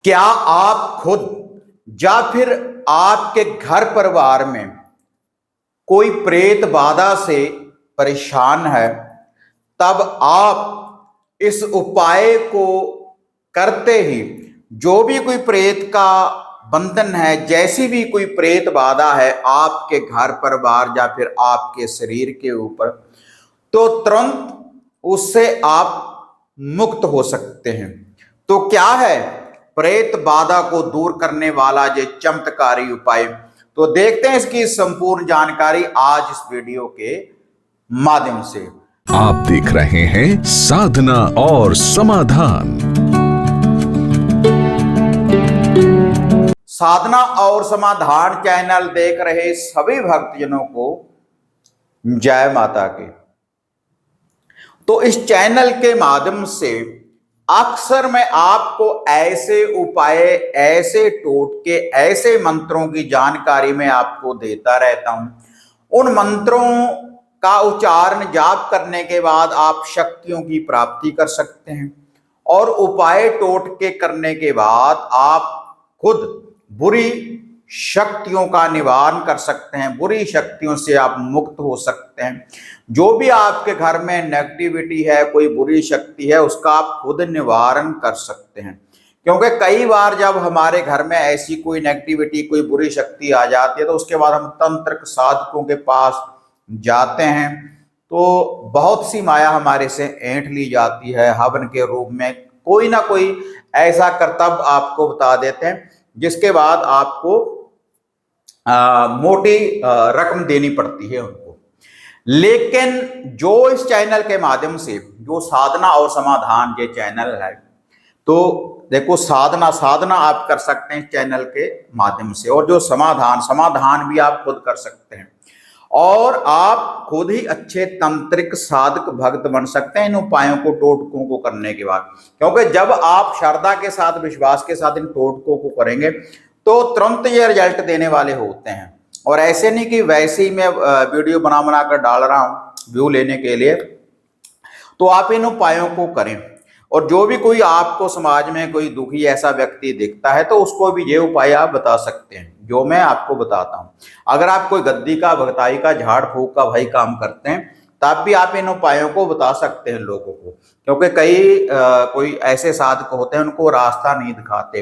क्या आप खुद या फिर आपके घर परिवार में कोई प्रेत बाधा से परेशान है, तब आप इस उपाय को करते ही जो भी कोई प्रेत का बंधन है, जैसी भी कोई प्रेत बाधा है आपके घर परिवार या फिर आपके शरीर के ऊपर, तो तुरंत उससे आप मुक्त हो सकते हैं। तो क्या है प्रेत बाधा को दूर करने वाला ये चमत्कारी उपाय? तो देखते हैं इसकी संपूर्ण जानकारी आज इस वीडियो के माध्यम से। आप देख रहे हैं साधना और समाधान। साधना और समाधान चैनल देख रहे सभी भक्तजनों को जय माता की। तो इस चैनल के माध्यम से अक्सर मैं आपको ऐसे उपाय, ऐसे टोटके, ऐसे मंत्रों की जानकारी मैं आपको देता रहता हूं। उन मंत्रों का उच्चारण जाप करने के बाद आप शक्तियों की प्राप्ति कर सकते हैं और उपाय टोटके करने के बाद आप खुद बुरी शक्तियों का निवारण कर सकते हैं, बुरी शक्तियों से आप मुक्त हो सकते हैं। जो भी आपके घर में नेगेटिविटी है, कोई बुरी शक्ति है, उसका आप खुद निवारण कर सकते हैं। क्योंकि कई बार जब हमारे घर में ऐसी कोई नेगेटिविटी, कोई बुरी शक्ति आ जाती है तो उसके बाद हम तंत्र साधकों के पास जाते हैं तो बहुत सी माया हमारे से ऐंठ ली जाती है। हवन के रूप में कोई ना कोई ऐसा कर्तव्य आपको बता देते हैं जिसके बाद आपको मोटी रकम देनी पड़ती है उनको। लेकिन जो इस चैनल के माध्यम से, जो साधना और समाधान ये चैनल है, तो देखो साधना आप कर सकते हैं इस चैनल के माध्यम से, और जो समाधान भी आप खुद कर सकते हैं और आप खुद ही अच्छे तंत्रिक साधक भक्त बन सकते हैं इन उपायों को, टोटकों को करने के बाद। क्योंकि जब आप श्रद्धा के साथ, विश्वास के साथ इन टोटकों को करेंगे तो तुरंत ये रिजल्ट देने वाले होते हैं। और ऐसे नहीं कि वैसे ही मैं वीडियो बना कर डाल रहा हूं व्यू लेने के लिए। तो आप इन उपायों को करें और जो भी कोई आपको समाज में कोई दुखी ऐसा व्यक्ति दिखता है तो उसको भी ये उपाय आप बता सकते हैं जो मैं आपको बताता हूं। अगर आप कोई गद्दी का, भगताई का, झाड़ फूक का भाई काम करते हैं तब भी आप इन उपायों को बता सकते हैं लोगों को। क्योंकि कोई ऐसे साधक होते हैं उनको रास्ता नहीं दिखाते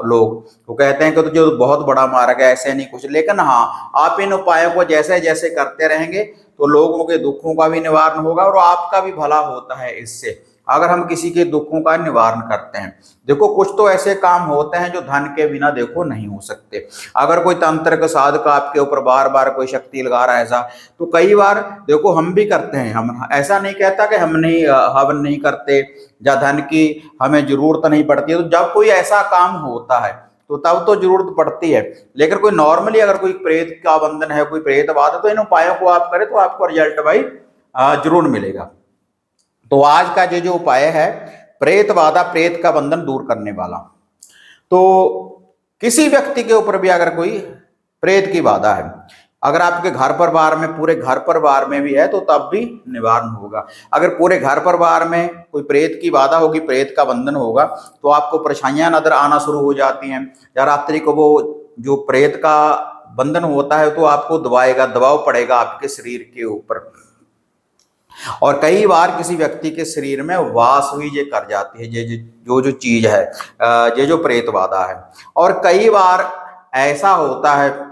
लोग, तो कहते हैं कि तो जो बहुत बड़ा मार्ग है, ऐसे नहीं कुछ। लेकिन हाँ, आप इन उपायों को जैसे जैसे करते रहेंगे तो लोगों के दुखों का भी निवारण होगा और आपका भी भला होता है इससे, अगर हम किसी के दुखों का निवारण करते हैं। देखो कुछ तो ऐसे काम होते हैं जो धन के बिना देखो नहीं हो सकते। अगर कोई तंत्र का साधक आपके ऊपर बार बार कोई शक्ति लगा रहा है ऐसा, तो कई बार देखो हम भी करते हैं। हम ऐसा नहीं कहता कि हम नहीं हवन नहीं करते या धन की हमें जरूरत नहीं पड़ती है। तो जब कोई ऐसा काम होता है तो तब तो जरूरत पड़ती है। लेकिन कोई नॉर्मली अगर कोई प्रेत का बंधन है, कोई प्रेत बात है, तो इन उपायों को आप करें तो आपको रिजल्ट भाई जरूर मिलेगा। तो आज का जो उपाय है प्रेत बाधा, प्रेत का बंधन दूर करने वाला। तो किसी व्यक्ति के ऊपर भी अगर कोई प्रेत की बाधा है, अगर आपके घर परिवार में, पूरे घर परिवार में भी है, तो तब भी निवारण होगा। अगर पूरे घर परिवार में कोई प्रेत की बाधा होगी, प्रेत का बंधन होगा, तो आपको परेशानियां नजर आना शुरू हो जाती हैं। या रात्रि को वो जो प्रेत का बंधन होता है तो आपको दबाव पड़ेगा आपके शरीर के ऊपर। और कई बार किसी व्यक्ति के शरीर में वास हुई ये कर जाती है, ये जो चीज है, ये जो प्रेत बाधा है। और कई बार ऐसा होता है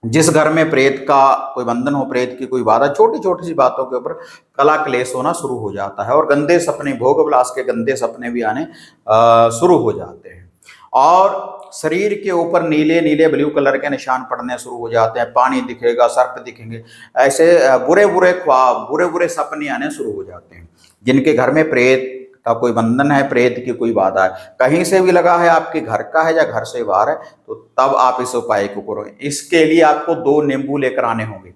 जिस घर में प्रेत का कोई बंधन हो, प्रेत की कोई बाधा, छोटी छोटी सी बातों के ऊपर कला क्लेश होना शुरू हो जाता है और गंदे सपने, भोग विलास के गंदे सपने भी आने शुरू हो जाते हैं। और शरीर के ऊपर नीले नीले ब्लू कलर के निशान पड़ने शुरू हो जाते हैं, पानी दिखेगा, सर्प दिखेंगे, ऐसे बुरे बुरे ख्वाब, बुरे बुरे सपने आने शुरू हो जाते हैं। जिनके घर में प्रेत का कोई बंधन है, प्रेत की कोई बाधा है, कहीं से भी लगा है, आपके घर का है या घर से बाहर है, तो तब आप इस उपाय को करो। इसके लिए आपको 2 नींबू लेकर आने होंगे।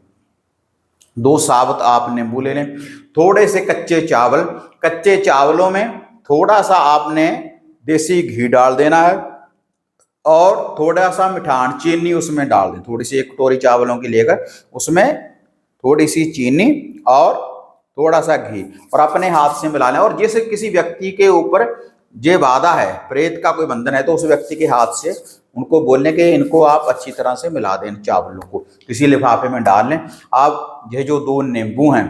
2 साबुत आप नींबू ले लें, थोड़े से कच्चे चावल, कच्चे चावलों में थोड़ा सा आपने देसी घी डाल देना है और थोड़ा सा मिठान, चीनी उसमें डाल दें। थोड़ी सी, 1 कटोरी चावलों की लेकर उसमें थोड़ी सी चीनी और थोड़ा सा घी और अपने हाथ से मिला लें। और जिस किसी व्यक्ति के ऊपर ये बाधा है, प्रेत का कोई बंधन है, तो उस व्यक्ति के हाथ से उनको बोलने के इनको आप अच्छी तरह से मिला दें, चावलों को किसी लिफाफे में डाल लें। आप ये जो 2 नींबू हैं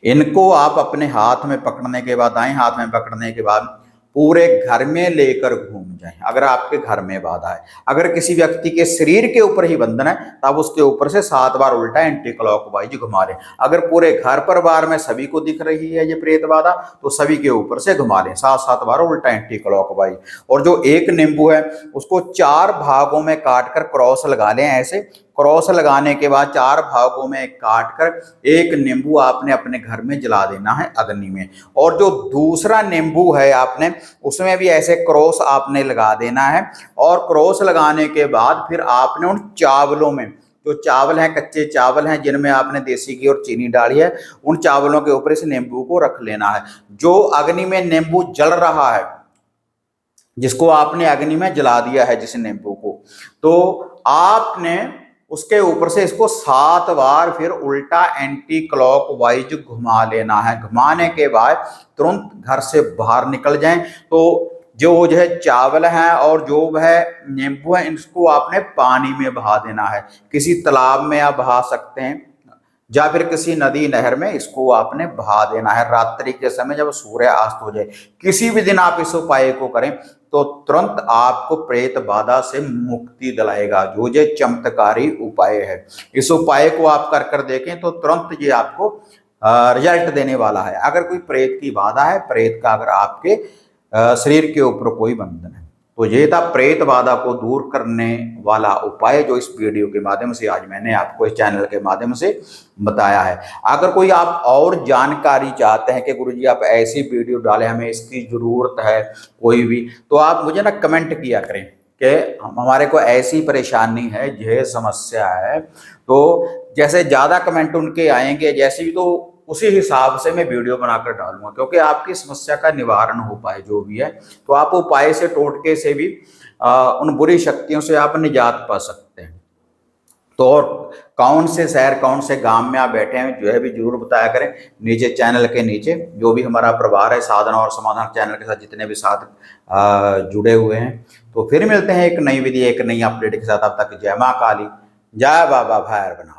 इनको आप अपने हाथ में पकड़ने के बाद, दाएं हाथ में पकड़ने के बाद पूरे घर में लेकर घूम जाएं। अगर आपके घर में बाधा है, अगर किसी व्यक्ति के शरीर के ऊपर ही बंधन है तब उसके ऊपर से 7 बार उल्टा एंटी क्लॉकवाइज घुमा लें। अगर पूरे घर परिवार में सभी को दिख रही है ये प्रेत बाधा तो सभी के ऊपर से घुमा लें 7-7 बार उल्टा एंटी क्लॉकवाइज। और जो एक नींबू है उसको 4 भागों में काट कर क्रॉस लगा लें। ऐसे क्रॉस लगाने के बाद 4 भागों में काट कर एक नींबू आपने अपने घर में जला देना है अग्नि में। और जो दूसरा नींबू है आपने उसमें भी ऐसे क्रॉस आपने लगा देना है। और क्रॉस लगाने के बाद फिर आपने उन चावलों में, जो चावल हैं कच्चे चावल हैं जिनमें आपने देसी घी और चीनी डाली है, उन चावलों के ऊपर इस नींबू को रख लेना है। जो अग्नि में नींबू जल रहा है, जिसको आपने अग्नि में जला दिया है जिस नींबू को, तो आपने उसके ऊपर से इसको 7 बार फिर उल्टा एंटी क्लॉकवाइज घुमा लेना है। घुमाने के बाद तुरंत घर से बाहर निकल जाएं। तो जो है चावल हैं और जो है नींबू है इसको आपने पानी में बहा देना है। किसी तालाब में आप बहा सकते हैं या फिर किसी नदी नहर में इसको आपने बहा देना है रात्रि के समय जब सूर्यास्त हो जाए। किसी भी दिन आप इस उपाय को करें तो तुरंत आपको प्रेत बाधा से मुक्ति दिलाएगा। जो ये चमत्कारी उपाय है, इस उपाय को आप कर देखें तो तुरंत ये आपको रिजल्ट देने वाला है। अगर कोई प्रेत की बाधा है, प्रेत का अगर आपके शरीर के ऊपर कोई बंधन है, तो ये था प्रेत बाधा को दूर करने वाला उपाय जो इस वीडियो के माध्यम से आज मैंने आपको इस चैनल के माध्यम से बताया है। अगर कोई आप और जानकारी चाहते हैं कि गुरुजी आप ऐसी वीडियो डालें, हमें इसकी जरूरत है कोई भी, तो आप मुझे ना कमेंट किया करें कि हमारे को ऐसी परेशानी है, यह समस्या है। तो जैसे ज़्यादा कमेंट उनके आएंगे जैसे भी, तो उसी हिसाब से मैं वीडियो बनाकर डालूंगा, क्योंकि आपकी समस्या का निवारण हो पाए जो भी है। तो आप उपाय से, टोटके से भी उन बुरी शक्तियों से आप निजात पा सकते हैं। तो और कौन से शहर, कौन से गांव में आप बैठे हैं जो है भी जरूर बताया करें। नीचे चैनल के नीचे जो भी हमारा परिवार है साधना और समाधान चैनल के साथ जितने भी साथ जुड़े हुए हैं। तो फिर मिलते हैं एक नई विधि, एक नई अपडेट के साथ। अब तक जय माँ काली, जय बाबा भैरवनाथ।